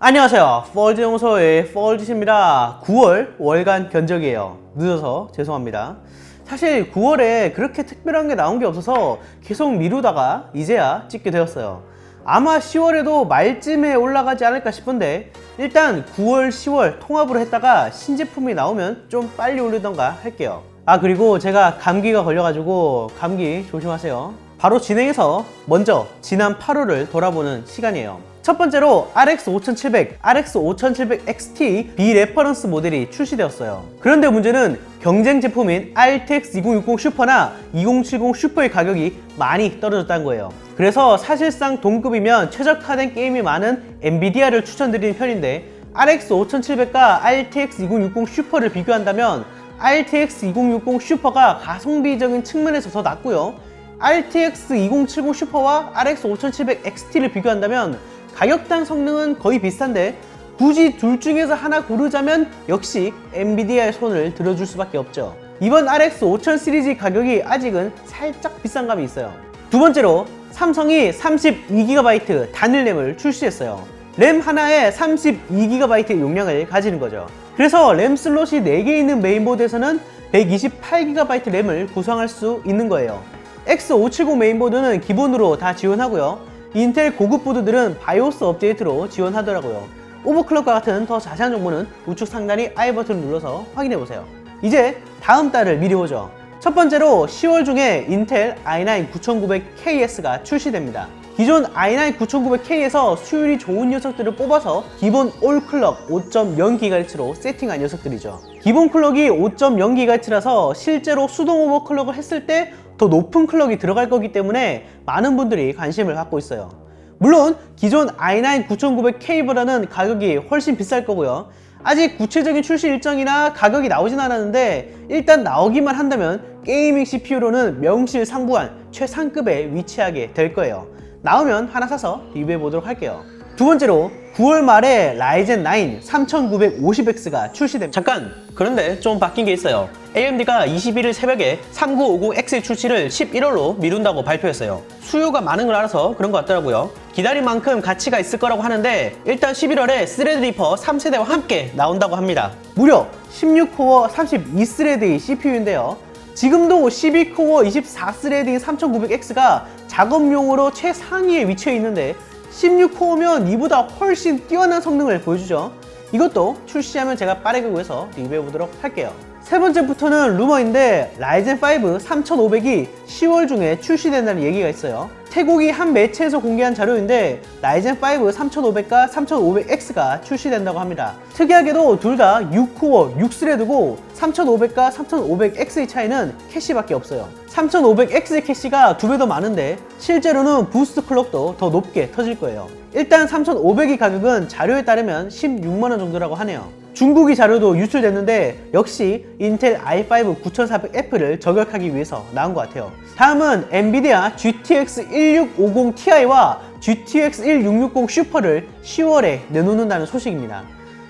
안녕하세요. 펄즈연구소의 펄짓입니다. 9월 월간 견적이에요. 늦어서 죄송합니다. 사실 9월에 그렇게 특별한 게 나온 게 없어서 계속 미루다가 이제야 찍게 되었어요. 아마 10월에도 말쯤에 올라가지 않을까 싶은데 일단 9월, 10월 통합으로 했다가 신제품이 나오면 좀 빨리 올리던가 할게요. 그리고 제가 감기가 걸려가지고 감기 조심하세요. 바로 진행해서 먼저 지난 8월을 돌아보는 시간이에요. 첫 번째로 RX 5700, RX 5700 XT 비레퍼런스 모델이 출시되었어요. 그런데 문제는 경쟁 제품인 RTX 2060 슈퍼나 2070 슈퍼의 가격이 많이 떨어졌다는 거예요. 그래서 사실상 동급이면 최적화된 게임이 많은 엔비디아를 추천드리는 편인데 RX 5700과 RTX 2060 슈퍼를 비교한다면 RTX 2060 슈퍼가 가성비적인 측면에서 더 낫고요. RTX 2070 슈퍼와 RX 5700 XT를 비교한다면 가격당 성능은 거의 비슷한데 굳이 둘 중에서 하나 고르자면 역시 엔비디아의 손을 들어줄 수밖에 없죠. 이번 RX 5000 시리즈 가격이 아직은 살짝 비싼 감이 있어요. 두 번째로 삼성이 32GB 단일 램을 출시했어요. 램 하나에 32GB 용량을 가지는 거죠. 그래서 램 슬롯이 4개 있는 메인보드에서는 128GB 램을 구성할 수 있는 거예요. X570 메인보드는 기본으로 다 지원하고요. 인텔 고급 보드들은 바이오스 업데이트로 지원하더라고요. 오버클럭과 같은 더 자세한 정보는 우측 상단의 I 버튼을 눌러서 확인해보세요. 이제 다음 달을 미리 보죠. 첫 번째로 10월 중에 인텔 i9 9900KS가 출시됩니다. 기존 i9 9900K에서 수율이 좋은 녀석들을 뽑아서 기본 올클럭 5.0GHz로 세팅한 녀석들이죠. 기본 클럭이 5.0GHz라서 실제로 수동 오버클럭을 했을 때 더 높은 클럭이 들어갈 거기 때문에 많은 분들이 관심을 갖고 있어요. 물론 기존 i9 9900K보다는 가격이 훨씬 비쌀 거고요. 아직 구체적인 출시 일정이나 가격이 나오진 않았는데 일단 나오기만 한다면 게이밍 CPU로는 명실상부한 최상급에 위치하게 될 거예요. 나오면 하나 사서 리뷰해 보도록 할게요. 두 번째로 9월 말에 라이젠 9 3950X가 출시됩니다. 잠깐! 그런데 좀 바뀐 게 있어요. AMD가 21일 새벽에 3950X의 출시를 11월로 미룬다고 발표했어요. 수요가 많은 걸 알아서 그런 것 같더라고요. 기다린 만큼 가치가 있을 거라고 하는데 일단 11월에 스레드리퍼 3세대와 함께 나온다고 합니다. 무려 16코어 32스레드의 CPU인데요. 지금도 12코어 24스레드인 3900X가 작업용으로 최상위에 위치해 있는데 16코어면 이보다 훨씬 뛰어난 성능을 보여주죠. 이것도 출시하면 제가 빠르게 구해서 리뷰해보도록 할게요. 세 번째부터는 루머인데 라이젠 5 3500이 10월 중에 출시된다는 얘기가 있어요. 태국이 한 매체에서 공개한 자료인데 라이젠 5 3500과 3500X가 출시된다고 합니다. 특이하게도 둘 다 6코어 6스레드고 3500과 3500X의 차이는 캐시밖에 없어요. 3500X의 캐시가 2배 더 많은데 실제로는 부스트 클럭도 더 높게 터질 거예요. 일단 3500의 가격은 자료에 따르면 16만원 정도라고 하네요. 중국이 자료도 유출됐는데 역시 인텔 i5 9400F를 저격하기 위해서 나온 것 같아요. 다음은 엔비디아 GTX 1650 Ti와 GTX 1660 슈퍼를 10월에 내놓는다는 소식입니다.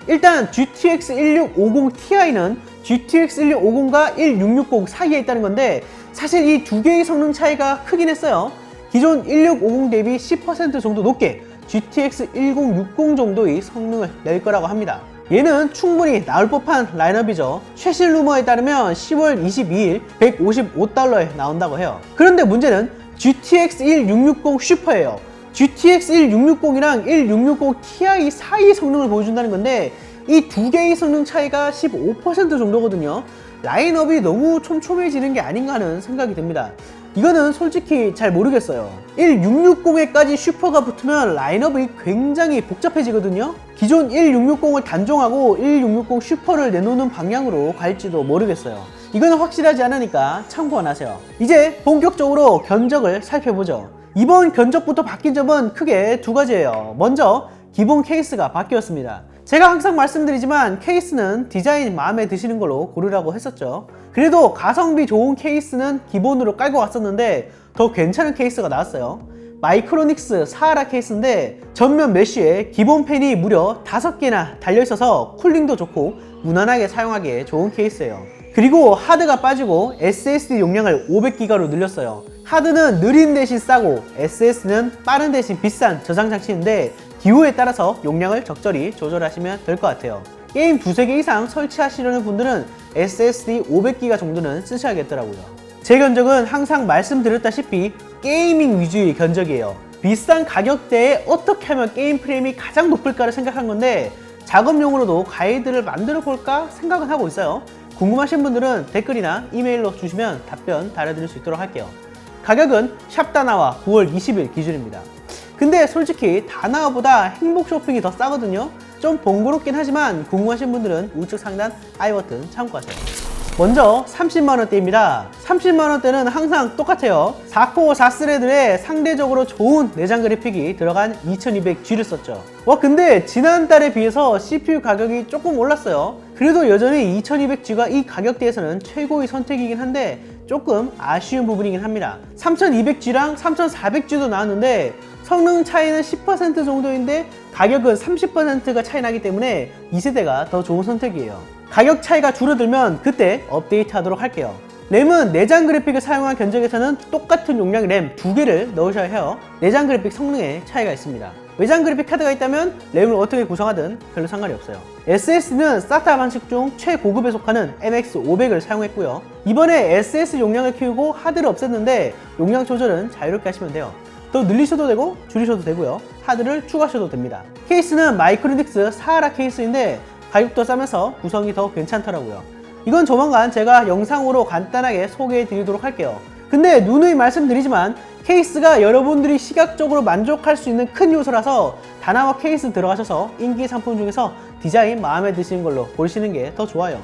일단 GTX 1650 Ti는 GTX 1650과 1660 사이에 있다는 건데 사실 이 두 개의 성능 차이가 크긴 했어요. 기존 1650 대비 10% 정도 높게 GTX 1060 정도의 성능을 낼 거라고 합니다. 얘는 충분히 나올 법한 라인업이죠. 최신 루머에 따르면 10월 22일 155달러에 나온다고 해요. 그런데 문제는 GTX 1660 슈퍼예요. GTX 1660이랑 1660 Ti 사이의 성능을 보여준다는 건데 이 두 개의 성능 차이가 15% 정도거든요. 라인업이 너무 촘촘해지는 게 아닌가 하는 생각이 듭니다. 이거는 솔직히 잘 모르겠어요. 1660에까지 슈퍼가 붙으면 라인업이 굉장히 복잡해지거든요. 기존 1660을 단종하고 1660 슈퍼를 내놓는 방향으로 갈지도 모르겠어요. 이거는 확실하지 않으니까 참고 안 하세요. 이제 본격적으로 견적을 살펴보죠. 이번 견적부터 바뀐 점은 크게 두 가지예요. 먼저 기본 케이스가 바뀌었습니다. 제가 항상 말씀드리지만 케이스는 디자인 마음에 드시는 걸로 고르라고 했었죠. 그래도 가성비 좋은 케이스는 기본으로 깔고 왔었는데 더 괜찮은 케이스가 나왔어요. 마이크로닉스 사하라 케이스인데 전면 메쉬에 기본 팬이 무려 5개나 달려있어서 쿨링도 좋고 무난하게 사용하기에 좋은 케이스예요. 그리고 하드가 빠지고 SSD 용량을 500기가로 늘렸어요. 하드는 느린 대신 싸고 SSD는 빠른 대신 비싼 저장 장치인데 기호에 따라서 용량을 적절히 조절하시면 될 것 같아요. 게임 두세 개 이상 설치하시려는 분들은 SSD 500기가 정도는 쓰셔야겠더라고요. 제 견적은 항상 말씀드렸다시피 게이밍 위주의 견적이에요. 비싼 가격대에 어떻게 하면 게임 프레임이 가장 높을까를 생각한 건데 작업용으로도 가이드를 만들어 볼까 생각은 하고 있어요. 궁금하신 분들은 댓글이나 이메일로 주시면 답변 달아드릴 수 있도록 할게요. 가격은 샵다나와 9월 20일 기준입니다. 근데 솔직히 다나와보다 행복 쇼핑이 더 싸거든요. 좀 번거롭긴 하지만 궁금하신 분들은 우측 상단 I 버튼 참고하세요. 먼저 30만원대입니다. 30만원대는 항상 똑같아요. 4코어 4스레드에 상대적으로 좋은 내장 그래픽이 들어간 2200G를 썼죠. 와, 근데 지난달에 비해서 CPU 가격이 조금 올랐어요. 그래도 여전히 2200G가 이 가격대에서는 최고의 선택이긴 한데 조금 아쉬운 부분이긴 합니다. 3200G랑 3400G도 나왔는데 성능 차이는 10% 정도인데 가격은 30%가 차이 나기 때문에 2세대가 더 좋은 선택이에요. 가격 차이가 줄어들면 그때 업데이트 하도록 할게요. 램은 내장 그래픽을 사용한 견적에서는 똑같은 용량의 램 2개를 넣으셔야 해요. 내장 그래픽 성능에 차이가 있습니다. 외장 그래픽 카드가 있다면 램을 어떻게 구성하든 별로 상관이 없어요. SSD는 SATA 방식 중 최고급에 속하는 MX500을 사용했고요. 이번에 SS 용량을 키우고 하드를 없앴는데 용량 조절은 자유롭게 하시면 돼요. 더 늘리셔도 되고 줄이셔도 되고요. 하드를 추가하셔도 됩니다. 케이스는 마이크로닉스 사하라 케이스인데 가격도 싸면서 구성이 더 괜찮더라고요. 이건 조만간 제가 영상으로 간단하게 소개해 드리도록 할게요. 근데 누누이 말씀드리지만 케이스가 여러분들이 시각적으로 만족할 수 있는 큰 요소라서 다나와 케이스 들어가셔서 인기 상품 중에서 디자인 마음에 드시는 걸로 고르시는 게 더 좋아요.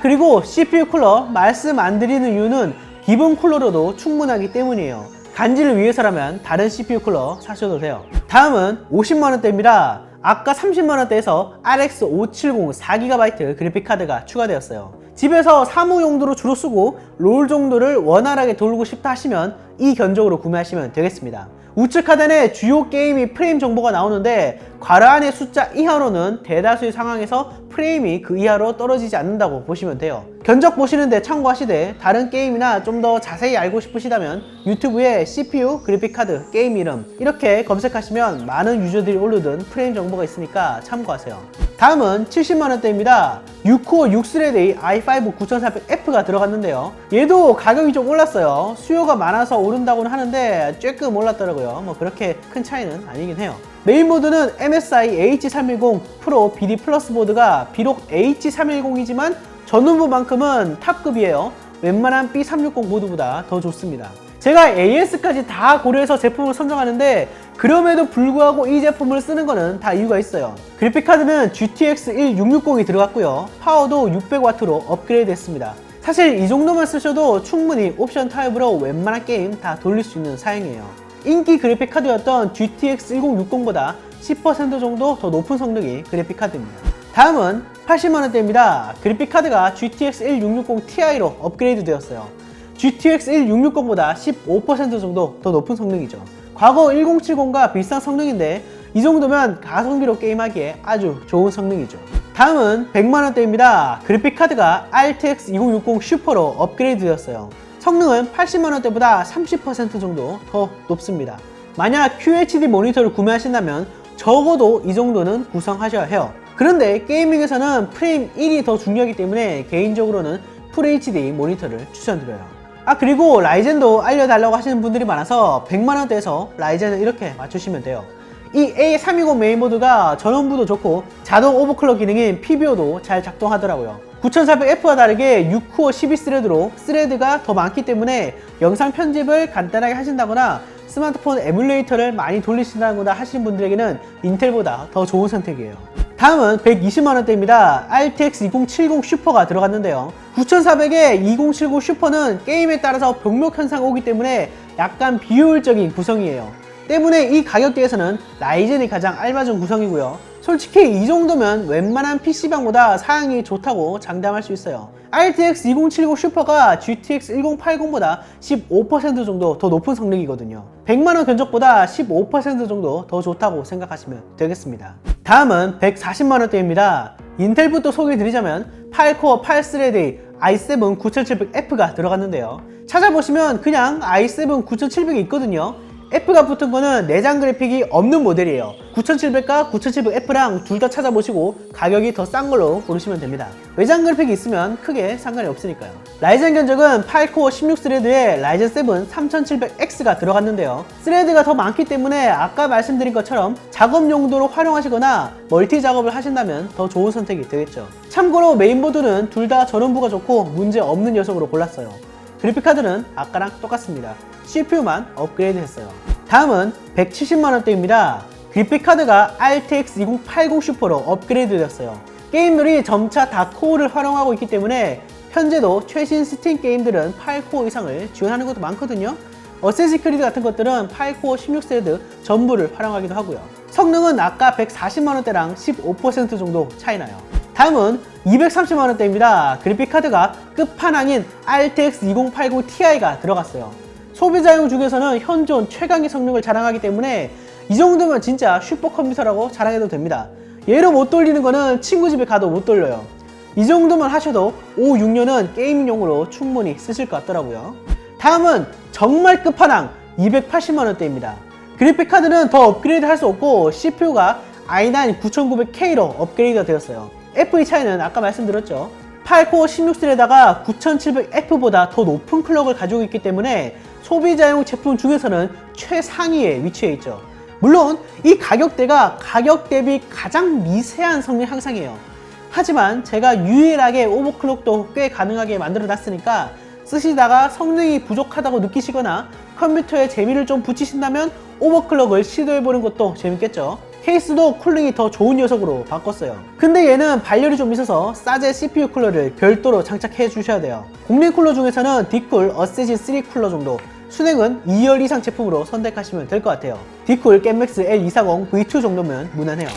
그리고 CPU 쿨러 말씀 안 드리는 이유는 기본 쿨러로도 충분하기 때문이에요. 간지를 위해서라면 다른 CPU 쿨러 사셔도 돼요. 다음은 50만원대입니다. 아까 30만원대에서 RX 570 4GB 그래픽카드가 추가되었어요. 집에서 사무 용도로 주로 쓰고 롤 정도를 원활하게 돌리고 싶다 하시면 이 견적으로 구매하시면 되겠습니다. 우측 하단에 주요 게임이 프레임 정보가 나오는데 괄호 안의 숫자 이하로는 대다수의 상황에서 프레임이 그 이하로 떨어지지 않는다고 보시면 돼요. 견적 보시는데 참고하시되 다른 게임이나 좀 더 자세히 알고 싶으시다면 유튜브에 CPU, 그래픽카드, 게임 이름 이렇게 검색하시면 많은 유저들이 올려둔 프레임 정보가 있으니까 참고하세요. 다음은 70만원대입니다. 6코어 6스레드의 i5 9400F가 들어갔는데요. 얘도 가격이 좀 올랐어요. 수요가 많아서 오른다고는 하는데 조금 올랐더라고요. 뭐 그렇게 큰 차이는 아니긴 해요. 메인 보드는 MSI H310 프로 BD 플러스 보드가 비록 H310이지만 전원부만큼은 탑급이에요. 웬만한 B360 보드보다 더 좋습니다. 제가 AS까지 다 고려해서 제품을 선정하는데 그럼에도 불구하고 이 제품을 쓰는 거는 다 이유가 있어요. 그래픽카드는 GTX 1660이 들어갔고요. 파워도 600W로 업그레이드 했습니다. 사실 이 정도만 쓰셔도 충분히 옵션 타입으로 웬만한 게임 다 돌릴 수 있는 사양이에요. 인기 그래픽카드였던 GTX 1060보다 10% 정도 더 높은 성능의 그래픽카드입니다. 다음은 80만원대입니다. 그래픽카드가 GTX 1660 Ti로 업그레이드 되었어요. GTX 1660보다 15% 정도 더 높은 성능이죠. 과거 1070과 비슷한 성능인데 이 정도면 가성비로 게임하기에 아주 좋은 성능이죠. 다음은 100만원대입니다. 그래픽카드가 RTX 2060 슈퍼로 업그레이드 되었어요. 성능은 80만원대보다 30% 정도 더 높습니다. 만약 QHD 모니터를 구매하신다면 적어도 이 정도는 구성하셔야 해요. 그런데 게이밍에서는 프레임 1이 더 중요하기 때문에 개인적으로는 FHD 모니터를 추천드려요. 그리고 라이젠도 알려달라고 하시는 분들이 많아서 100만원대에서 라이젠을 이렇게 맞추시면 돼요. 이 A320 메인보드가 전원부도 좋고 자동 오버클럭 기능인 PBO도 잘 작동하더라고요. 9400F와 다르게 6코어 12스레드로 스레드가 더 많기 때문에 영상 편집을 간단하게 하신다거나 스마트폰 에뮬레이터를 많이 돌리신다거나 하시는 분들에게는 인텔보다 더 좋은 선택이에요. 다음은 120만원대입니다. RTX 2070 슈퍼가 들어갔는데요. 9400에 2070 슈퍼는 게임에 따라서 병목 현상 오기 때문에 약간 비효율적인 구성이에요. 때문에 이 가격대에서는 라이젠이 가장 알맞은 구성이고요. 솔직히 이 정도면 웬만한 PC방보다 사양이 좋다고 장담할 수 있어요. RTX 2070 슈퍼가 GTX 1080보다 15% 정도 더 높은 성능이거든요. 100만원 견적보다 15% 정도 더 좋다고 생각하시면 되겠습니다. 다음은 140만원대입니다. 인텔부터 소개해드리자면 8코어 8스레드의 i7 9700F가 들어갔는데요. 찾아보시면 그냥 i7 9700이 있거든요. F가 붙은 거는 내장 그래픽이 없는 모델이에요. 9700과 9700F랑 둘 다 찾아보시고 가격이 더 싼 걸로 고르시면 됩니다. 외장 그래픽이 있으면 크게 상관이 없으니까요. 라이젠 견적은 8코어 16스레드에 라이젠 7 3700X가 들어갔는데요. 스레드가 더 많기 때문에 아까 말씀드린 것처럼 작업 용도로 활용하시거나 멀티 작업을 하신다면 더 좋은 선택이 되겠죠. 참고로 메인보드는 둘 다 전원부가 좋고 문제 없는 녀석으로 골랐어요. 그래픽카드는 아까랑 똑같습니다. CPU만 업그레이드 했어요. 다음은 170만원대입니다. 그래픽카드가 RTX 2080 슈퍼로 업그레이드 되었어요. 게임들이 점차 다 코어를 활용하고 있기 때문에 현재도 최신 스팀 게임들은 8코어 이상을 지원하는 것도 많거든요. 어쌔신 크리드 같은 것들은 8코어 16스레드 전부를 활용하기도 하고요. 성능은 아까 140만원대랑 15% 정도 차이나요. 다음은 230만원대입니다. 그래픽카드가 끝판왕인 RTX 2080 Ti가 들어갔어요. 소비자용 중에서는 현존 최강의 성능을 자랑하기 때문에 이 정도면 진짜 슈퍼컴퓨터라고 자랑해도 됩니다. 얘로 못 돌리는 거는 친구 집에 가도 못 돌려요. 이 정도만 하셔도 5, 6년은 게이밍용으로 충분히 쓰실 것 같더라고요. 다음은 정말 끝판왕 280만원대입니다. 그래픽카드는 더 업그레이드 할 수 없고 CPU가 i9 9900K로 업그레이드가 되었어요. F의 차이는 아까 말씀드렸죠. 8코어 16스레다가 9700F보다 더 높은 클럭을 가지고 있기 때문에 소비자용 제품 중에서는 최상위에 위치해 있죠. 물론 이 가격대가 가격 대비 가장 미세한 성능 향상이에요. 하지만 제가 유일하게 오버클럭도 꽤 가능하게 만들어 놨으니까 쓰시다가 성능이 부족하다고 느끼시거나 컴퓨터에 재미를 좀 붙이신다면 오버클럭을 시도해보는 것도 재밌겠죠. 케이스도 쿨링이 더 좋은 녀석으로 바꿨어요. 근데 얘는 발열이 좀 있어서 싸제 CPU 쿨러를 별도로 장착해 주셔야 돼요. 공랭 쿨러 중에서는 디쿨 어쌔신 3 쿨러 정도, 순행은 2열 이상 제품으로 선택하시면 될 것 같아요. 디쿨 겜맥스 L240 V2 정도면 무난해요.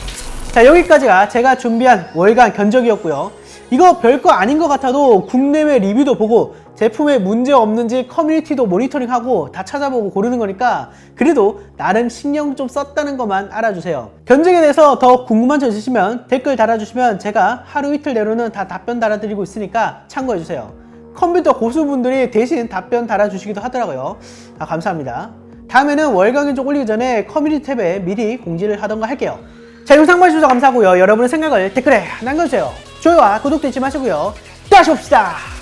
자, 여기까지가 제가 준비한 월간 견적이었고요. 이거 별거 아닌 것 같아도 국내외 리뷰도 보고 제품에 문제 없는지 커뮤니티도 모니터링하고 다 찾아보고 고르는 거니까 그래도 나름 신경 좀 썼다는 것만 알아주세요. 견적에 대해서 더 궁금한 점 있으시면 댓글 달아주시면 제가 하루 이틀 내로는 다 답변 달아드리고 있으니까 참고해주세요. 컴퓨터 고수분들이 대신 답변 달아주시기도 하더라고요. 감사합니다. 다음에는 월간 견적 올리기 전에 커뮤니티 탭에 미리 공지를 하던가 할게요. 자, 영상 봐주셔서 감사하고요. 여러분의 생각을 댓글에 남겨주세요. 좋아요와 구독도 잊지 마시고요. 다시 봅시다.